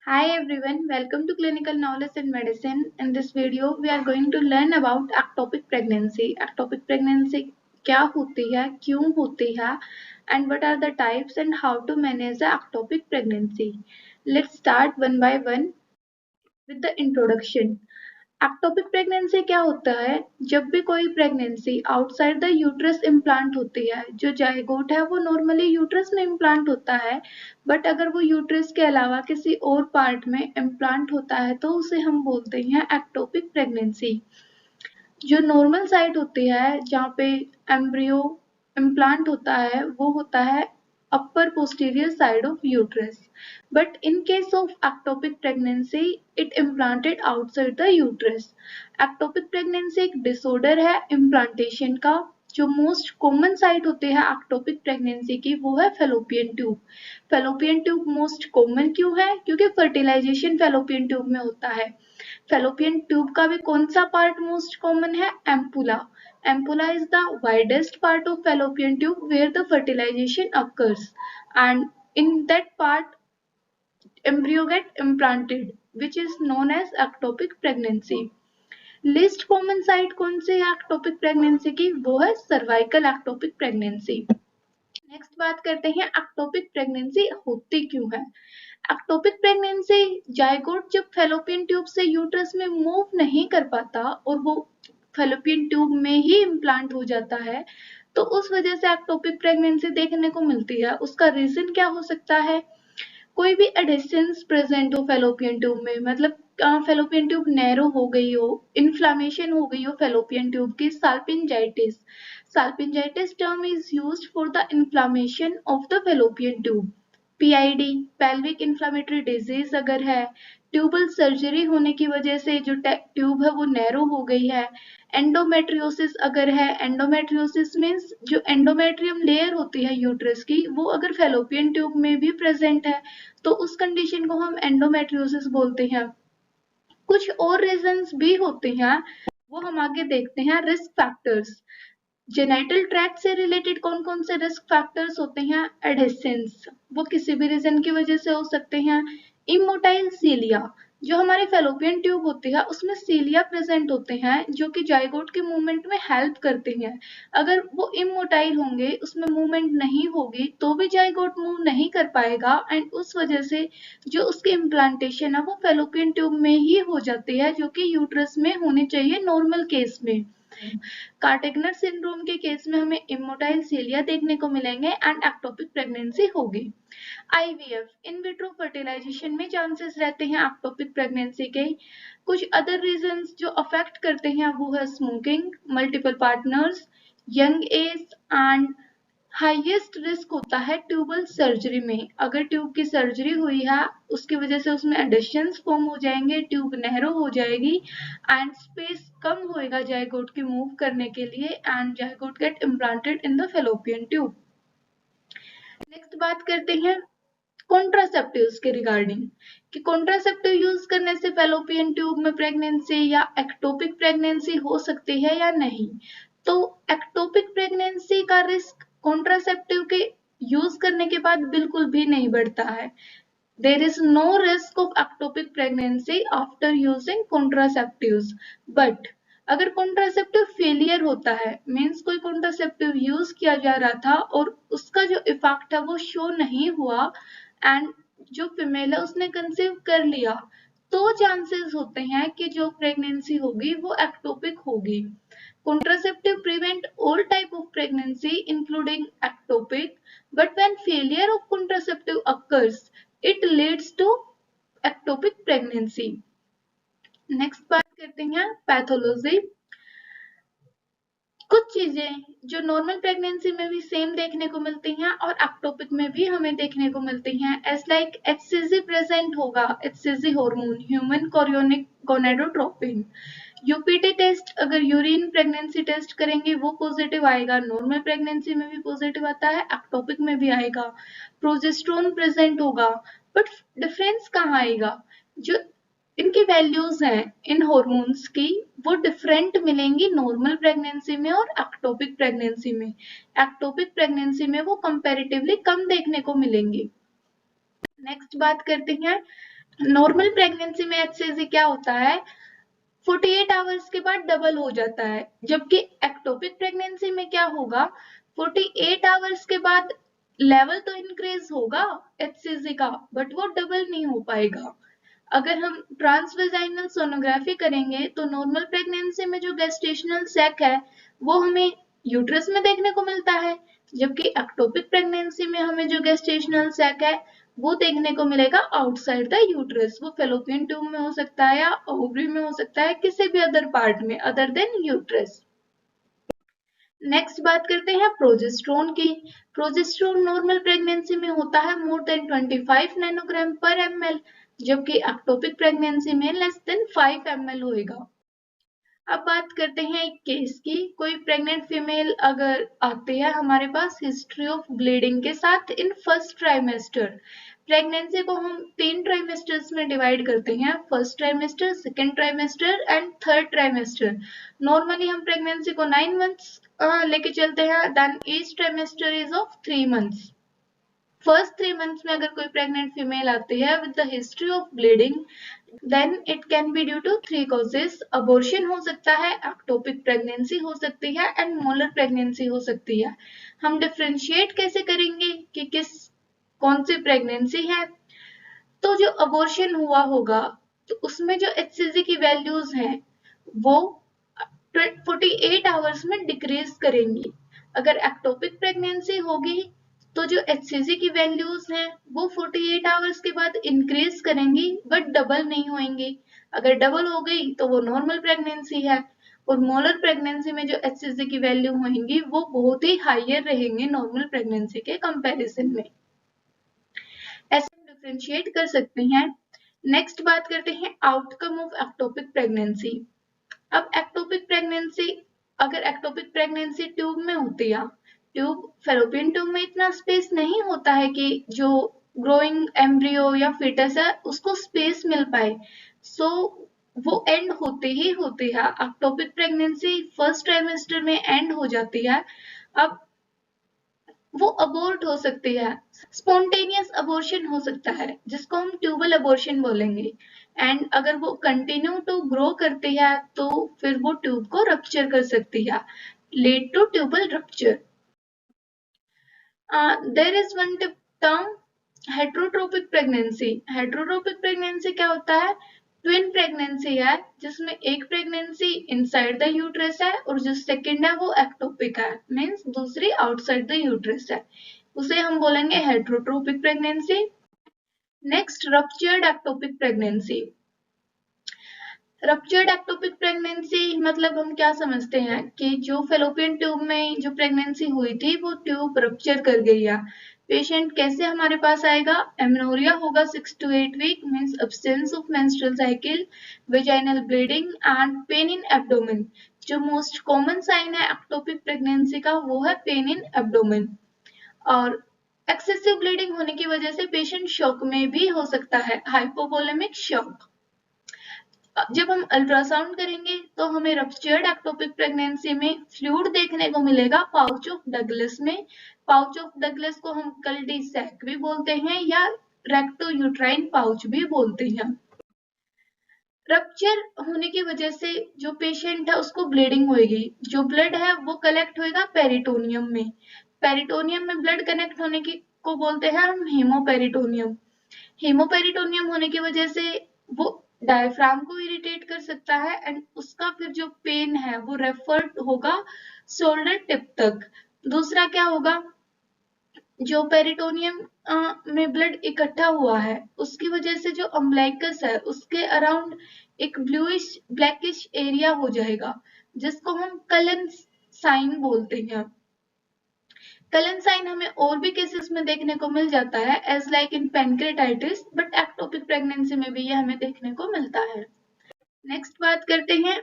Hi everyone, welcome to Clinical Knowledge in Medicine. In this video, we are going to learn about ectopic pregnancy. Ectopic pregnancy क्या होती है, क्यों होती है, and what are the types and how to manage the ectopic pregnancy. Let's start one by one with the introduction. Ectopic pregnancy क्या होता है? जब भी कोई pregnancy outside the uterus implant होती है, जो जाइगोट है वो नॉर्मली यूट्रस में इम्प्लांट होता है, बट अगर वो यूट्रस के अलावा किसी और पार्ट में इम्प्लांट होता है तो उसे हम बोलते हैं एक्टोपिक प्रेगनेंसी। जो नॉर्मल साइट होती है जहाँ पे एम्ब्रियो इम्प्लांट होता है वो होता है upper posterior side of uterus, but in case of ectopic pregnancy it implanted outside the uterus. ectopic pregnancy एक disorder है implantation का। जो मोस्ट कॉमन साइट होती है ectopic pregnancy की वो है fallopian tube. fallopian tube most common क्यों है? क्योंकि फर्टिलाइजेशन fallopian tube में होता है। fallopian tube का भी कौन सा पार्ट मोस्ट कॉमन है? Ampulla. Ampulla is the widest part of fallopian tube where the fertilization occurs, and in that part embryo get implanted, which is known as ectopic pregnancy. Least common site कौन सी है ectopic pregnancy की? वो है cervical ectopic pregnancy. Next बात करते हैं ectopic pregnancy होती क्यों है। एक्टोपिक प्रेगनेंसी जाइगोट जब फैलोपियन ट्यूब से यूट्रस में मूव नहीं कर पाता और वो फैलोपियन ट्यूब में ही इम्प्लांट हो जाता है, तो उस वजह से एक्टोपिक प्रेगनेंसी देखने को मिलती है। उसका रीजन क्या हो सकता है? कोई भी एडेसेंस प्रेजेंट हो फैलोपियन ट्यूब में, मतलब फैलोपियन ट्यूब नैरो हो गई हो, इन्फ्लामेशन हो गई हो फैलोपियन ट्यूब की, salpingitis. Salpingitis term is used for the inflammation of the fallopian tube. PID pelvic inflammatory disease अगर है, ट्यूबल सर्जरी होने की वजह से जो ट्यूब है वो नैरो हो गई है, एंडोमेट्रियोसिस अगर है, एंडोमेट्रियोसिस मीन्स जो एंडोमेट्रियम लेयर होती है यूट्रस की वो अगर फैलोपियन ट्यूब में भी प्रेजेंट है तो उस कंडीशन को हम एंडोमेट्रियोसिस बोलते हैं। कुछ और रीजंस भी होते हैं, वो हम आगे देखते हैं। रिस्क फैक्टर्स, जेनिटल ट्रैक्ट से रिलेटेड कौन कौन से रिस्क फैक्टर्स होते हैं? एडहेसेंस, वो किसी भी रीजन की वजह से हो सकते हैं। इमोटाइल सीलिया, जो हमारी फैलोपियन ट्यूब होती है उसमें सीलिया प्रेजेंट होते हैं जो कि जाइगोट के मूवमेंट में हेल्प करते हैं। अगर वो इमोटाइल होंगे, उसमें मूवमेंट नहीं होगी तो भी जाइगोट मूव नहीं कर पाएगा, एंड उस वजह से जो उसकी इम्प्लांटेशन है वो फैलोपियन ट्यूब में ही हो जाती है, जो कि यूट्रस में होनी चाहिए नॉर्मल केस में। कार्टेगनर सिंड्रोम के केस में हमें इमोटाइल सीलिया देखने को मिलेंगे एंड एक्टोपिक प्रेगनेंसी होगी। आईवीएफ इन विट्रो फर्टिलाइजेशन में चांसेस रहते हैं एक्टोपिक प्रेगनेंसी के। कुछ अदर रीजंस जो अफेक्ट करते हैं वो है smoking, multiple partners, young age, and highest risk होता है ट्यूबल सर्जरी में। अगर ट्यूब की सर्जरी हुई है उसकी वजह से उसमें एडिशंस फॉर्म हो जाएंगे, ट्यूब नैरो हो जाएगी एंड स्पेस कम होएगा जाइगोट की मूव करने के लिए, and zygote get implanted in the fallopian tube. Next बात करते हैं कॉन्ट्रासेप्टिव्स के रिगार्डिंग, कि कॉन्ट्रासेप्टिव यूज करने से फैलोपियन ट्यूब में प्रेगनेंसी या एक्टोपिक प्रेगनेंसी हो सकती है या नहीं। तो एक्टोपिक प्रेगनेंसी का रिस्क कॉन्ट्रासेप्टिव के यूज करने के बाद बिल्कुल भी नहीं बढ़ता है। There is no risk of ectopic pregnancy after using contraceptives, but अगर कॉन्ट्रासेप्टिव फेलियर होता है, मीन्स कोई कॉन्ट्रासेप्टिव यूज किया जा रहा था और उसका जो इफेक्ट है वो शो नहीं हुआ एंड जो फीमेल है उसने कंसीव कर लिया, तो चांसेस होते हैं कि जो प्रेगनेंसी होगी वो एक्टोपिक होगी। Contraceptive prevent all type of pregnancy including ectopic, but when failure of contraceptive occurs, it leads to ectopic pregnancy. Next बात करते हैं पैथोलॉजी। कुछ चीजें जो नॉर्मल प्रेगनेंसी में भी सेम देखने को मिलती हैं और एक्टोपिक में भी हमें देखने को मिलती हैं, एज लाइक एचसीजी प्रेजेंट होगा, HCG hormone, human chorionic gonadotropin. UPT test अगर यूरिन प्रेगनेंसी टेस्ट करेंगे वो पॉजिटिव आएगा, नॉर्मल प्रेगनेंसी में भी पॉजिटिव आता है, एक्टोपिक में भी आएगा। प्रोजेस्टेरोन प्रेजेंट होगा, बट डिफरेंस कहाँ आएगा? जो इनकी वैल्यूज हैं इन हॉर्मोन्स की वो डिफरेंट मिलेंगी नॉर्मल प्रेगनेंसी में और एक्टोपिक प्रेगनेंसी में। एक्टोपिक प्रेगनेंसी में वो कंपैरेटिवली कम देखने को मिलेंगी। नेक्स्ट बात करते हैं नॉर्मल प्रेगनेंसी में HCG क्या होता है, 48 आवर्स के बाद डबल हो जाता है, जबकि एक्टोपिक प्रेगनेंसी में क्या होगा, 48 आवर्स के बाद लेवल तो इंक्रीज होगा HCG का, बट वो डबल नहीं हो पाएगा। अगर हम ट्रांसवेजाइनल सोनोग्राफी करेंगे तो नॉर्मल प्रेगनेंसी में जो गेस्टेशनल सैक है वो हमें यूट्रस में देखने को मिलता है, जबकि एक्टोपिक प्रेगनेंसी में हमें जो गेस्टेशनल सैक है वो देखने को मिलेगा आउटसाइड द यूट्रस। वो फेलोपियन ट्यूब में हो सकता है या ओवरी में हो सकता है, किसी भी अदर पार्ट में अदर देन यूट्रस। नेक्स्ट बात करते हैं प्रोजेस्टेरोन की। प्रोजेस्टेरोन नॉर्मल प्रेगनेंसी में होता है मोर देन 25 नैनोग्राम पर ml, जबकि एक्टोपिक प्रेगनेंसी में लेस देन 5 ml होएगा। अब बात करते हैं एक केस की। कोई प्रेग्नेंट फीमेल अगर आती है हमारे पास हिस्ट्री ऑफ ब्लीडिंग के साथ इन फर्स्ट ट्राइमेस्टर। प्रेगनेंसी को हम 3 ट्राइमेस्टर्स में डिवाइड करते हैं, first trimester, second trimester and third trimester. Normally हम प्रेगनेंसी को 9 मंथ्स लेके चलते हैं, then each trimester is of 3 months. फर्स्ट 3 मंथ्स में अगर कोई प्रेग्नेंट फीमेल आती है with the history of bleeding, then it can be due to 3 causes. Abortion हो सकता है, एक्टोपिक प्रेगनेंसी हो सकती है एंड मोलर प्रेगनेंसी हो सकती है। हम डिफरेंशिएट कैसे करेंगे कि कौन सी प्रेगनेंसी है, तो जो अबॉर्शन हुआ होगा तो उसमें जो HCG की वैल्यूज हैं वो 48 आवर्स में डिक्रीज करेंगी। अगर एक्टोपिक प्रेगनेंसी होगी तो जो HCG की वैल्यूज हैं वो 48 आवर्स के बाद इंक्रीज करेंगी बट डबल नहीं होंगी। अगर डबल हो गई तो वो नॉर्मल प्रेगनेंसी है, और मोलर प्रेगनेंसी में जो HCG की वैल्यू होंगी वो बहुत ही हायर रहेंगे नॉर्मल प्रेगनेंसी के कंपैरिजन में। ऐसे हम डिफरेंशिएट कर सकते हैं। नेक्स्ट बात करते हैं आउटकम ऑफ एक्टोपिक प्रेगनेंसी। अब एक्टोपिक प्रेगनेंसी, अगर एक्टोपिक प्रेगनेंसी ट्यूब में होती है, ट्यूब फेलोपियन ट्यूब में इतना स्पेस नहीं होता है कि जो ग्रोइंग एम्ब्रियो या फीटस है उसको स्पेस मिल पाए, सो वो एंड होती ही होती है। एक्टोपिक प्रेगनेंसी फर्स्ट ट्राइमेस्टर में एंड हो जाती है। अब वो अबॉर्ट हो सकती है, स्पॉन्टेनियस अबॉर्शन हो सकता है जिसको हम ट्यूबल अबॉर्शन बोलेंगे, एंड अगर वो कंटिन्यू टू ग्रो करती है तो फिर वो ट्यूब को रप्चर कर सकती है, lead to tubal rupture. There is one term heterotropic pregnancy. Heterotropic pregnancy क्या होता है, ट्विन प्रेगनेंसी है जिसमें एक प्रेगनेंसी इनसाइड द यूट्रस है और जो सेकंड है वो एक्टोपिक है, मींस दूसरी आउटसाइड द यूट्रस है, उसे हम बोलेंगे heterotrophic pregnancy. Next ruptured ectopic pregnancy. Ruptured ectopic pregnancy मतलब हम क्या समझते हैं कि जो फेलोपियन ट्यूब में जो प्रेगनेंसी हुई थी वो ट्यूब रप्चर कर गई है। पेशेंट कैसे हमारे पास आएगा, एमेनोरिया होगा 6 to 8 week, means absence of menstrual cycle, vaginal bleeding and pain in abdomen. जो मोस्ट कॉमन साइन है एक्टोपिक प्रेगनेंसी का वो है पेन इन एब्डोमेन। और एक्सेसिव ब्लीडिंग होने की वजह से पेशेंट शॉक में भी हो सकता है, हाइपोवोलेमिक शॉक। जब हम अल्ट्रासाउंड करेंगे तो हमें रप्चर्ड एक्टोपिक प्रेगनेंसी में फ्लूइड देखने को मिलेगा पाउच ऑफ डगलस में। पाउच ऑफ डगलस को हम कल्टी सैक भी बोलते हैं या रेक्टो यूट्राइन पाउच भी बोलते हैं। रप्चर होने की वजह से जो पेशेंट है उसको ब्लीडिंग होगी, जो ब्लड है वो कलेक्ट होएगा पेरिटोनियम में। पेरिटोनियम में ब्लड कनेक्ट होने की को बोलते हैं हम हेमोपेरिटोनियम। हेमोपेरिटोनियम होने की वजह से वो डायफ्राम को इरिटेट कर सकता है एंड उसका फिर जो पेन है वो रेफर होगा शोल्डर टिप तक। दूसरा क्या होगा, जो पेरिटोनियम में ब्लड इकट्ठा हुआ है उसकी वजह से जो अम्बलाइकस है उसके अराउंड एक ब्लूइश ब्लैकिश एरिया हो जाएगा जिसको हम कलन साइन बोलते हैं। कलन साइन हमें और भी केसेस में देखने को मिल जाता है as like in pancreatitis, but ectopic pregnancy में भी ये हमें देखने को मिलता है। नेक्स्ट बात करते हैं,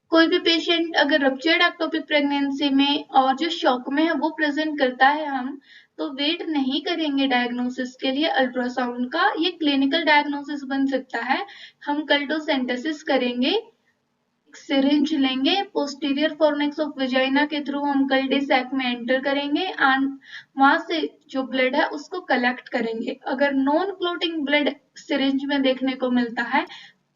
कोई भी पेशेंट अगर रप्चर्ड एक्टोपिक प्रेगनेंसी में और जो शॉक में है वो प्रेजेंट करता है, हम तो वेट नहीं करेंगे डायग्नोसिस के लिए अल्ट्रासाउंड का, ये क्लिनिकल डायग्नोसिस बन सकता है। हम कल्टोसेंटेसिस करेंगे एक सिरिंज लेंगे, पोस्टीरियर फॉर्निक्स ऑफ वेजाइना के थ्रू हम कल्टी सैक में एंटर करेंगे एंड वहां से जो ब्लड है उसको कलेक्ट करेंगे। अगर नॉन क्लोटिंग ब्लड सिरिंज में देखने को मिलता है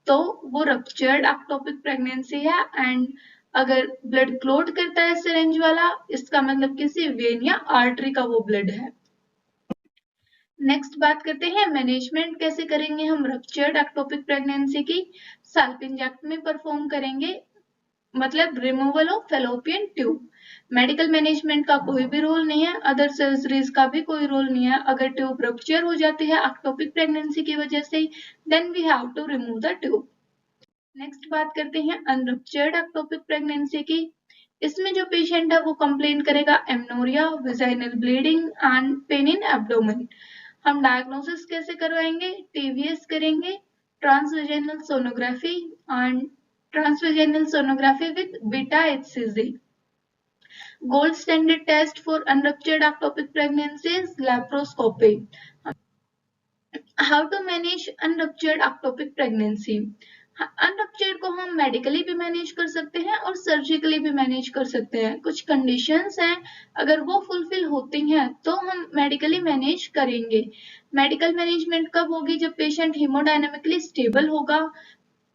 तो वो रप्चर्ड एक्टोपिक प्रेगनेंसी है, एंड अगर ब्लड क्लोट करता है सिरिंज वाला, इसका मतलब किसी वेन या आर्टरी का वो ब्लड है। नेक्स्ट बात करते हैं मैनेजमेंट कैसे करेंगे हम रप्चर्ड एक्टोपिक प्रेगनेंसी की। साल्पिंजेक्टमी परफॉर्म करेंगे, मतलब removal of fallopian tube. Medical management का कोई भी रोल नहीं है, अदर सर्जरीज का भी कोई रोल नहीं है। अगर ट्यूब रप्चर हो जाती है एक्टोपिक प्रेगनेंसी की वजह से, then we have to remove the tube. Next बात करते हैं अनरप्चर्ड एक्टोपिक प्रेगनेंसी की। इसमें जो पेशेंट है वो कंप्लेन करेगा amenorrhoea, vaginal bleeding and pain in abdomen. हम डायग्नोसिस कैसे करवाएंगे? टीवीएस करेंगे, transvaginal sonography and transvaginal sonography with beta HCG. Gold standard test for unruptured ectopic pregnancy is laparoscopy. How to manage unruptured ectopic pregnancy? अनरप्चर्ड को हम medically भी manage कर सकते हैं और सर्जिकली भी मैनेज कर सकते हैं। कुछ कंडीशंस हैं, अगर वो फुलफिल होती हैं तो हम मेडिकली मैनेज करेंगे। मेडिकल मैनेजमेंट कब होगी? जब पेशेंट हीमोडायनेमिकली स्टेबल होगा,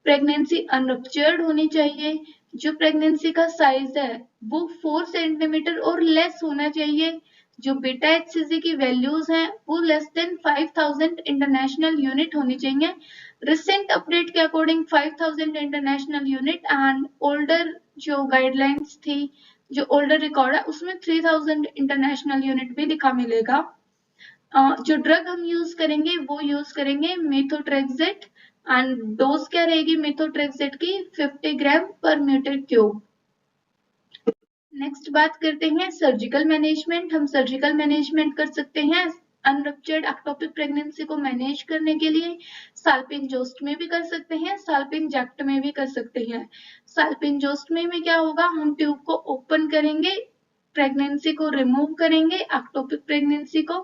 प्रेगनेंसी अनरप्चर्ड होनी चाहिए, जो प्रेगनेंसी का साइज है वो 4 सेंटीमीटर और लेस होना चाहिए, जो बीटा HCG की वैल्यूज हैं वो लेस देन 5000 इंटरनेशनल यूनिट होनी चाहिए। रिसेंट अपडेट के according 5000 international unit and older जो गाइडलाइंस थी, जो ओल्डर रिकॉर्ड है उसमें 3000 इंटरनेशनल यूनिट भी दिखा मिलेगा। जो ड्रग हम यूज करेंगे वो यूज करेंगे मेथोट्रेक्सेट एंड डोज क्या रहेगी मेथोट्रेक्सेट की? 50 ग्राम पर मीटर क्यूब। नेक्स्ट बात करते हैं सर्जिकल मैनेजमेंट। हम सर्जिकल मैनेजमेंट कर सकते हैं अनरप्चर्ड एक्टोपिक प्रेगनेंसी को मैनेज करने के लिए। साल्पिंजोस्टमी भी कर सकते हैं, साल्पिंजेक्टमी भी कर सकते हैं। साल्पिंजोस्टमी में क्या होगा? हम ट्यूब को ओपन करेंगे, प्रेगनेंसी को रिमूव करेंगे, एक्टोपिक प्रेगनेंसी को,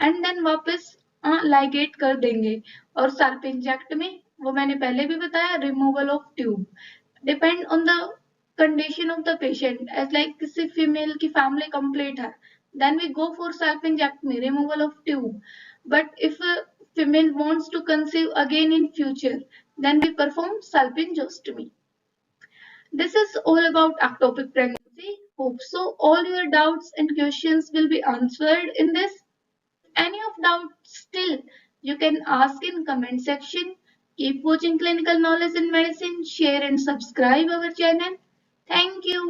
एंड देन वापस लाइगेट कर देंगे। और साल्पिंजेक्टमी वो मैंने पहले भी बताया, removal of tube. Depend on the condition of the patient, as like किसी female की family complete है, then we go for salpingectomy, removal of tube. But if a female wants to conceive again in future, then we perform salpingostomy. This is all about ectopic pregnancy. Hope so all your doubts and questions will be answered in this. Any of doubt still, you can ask in comment section. Keep watching Clinical Knowledge in Medicine, share and subscribe our channel. Thank you.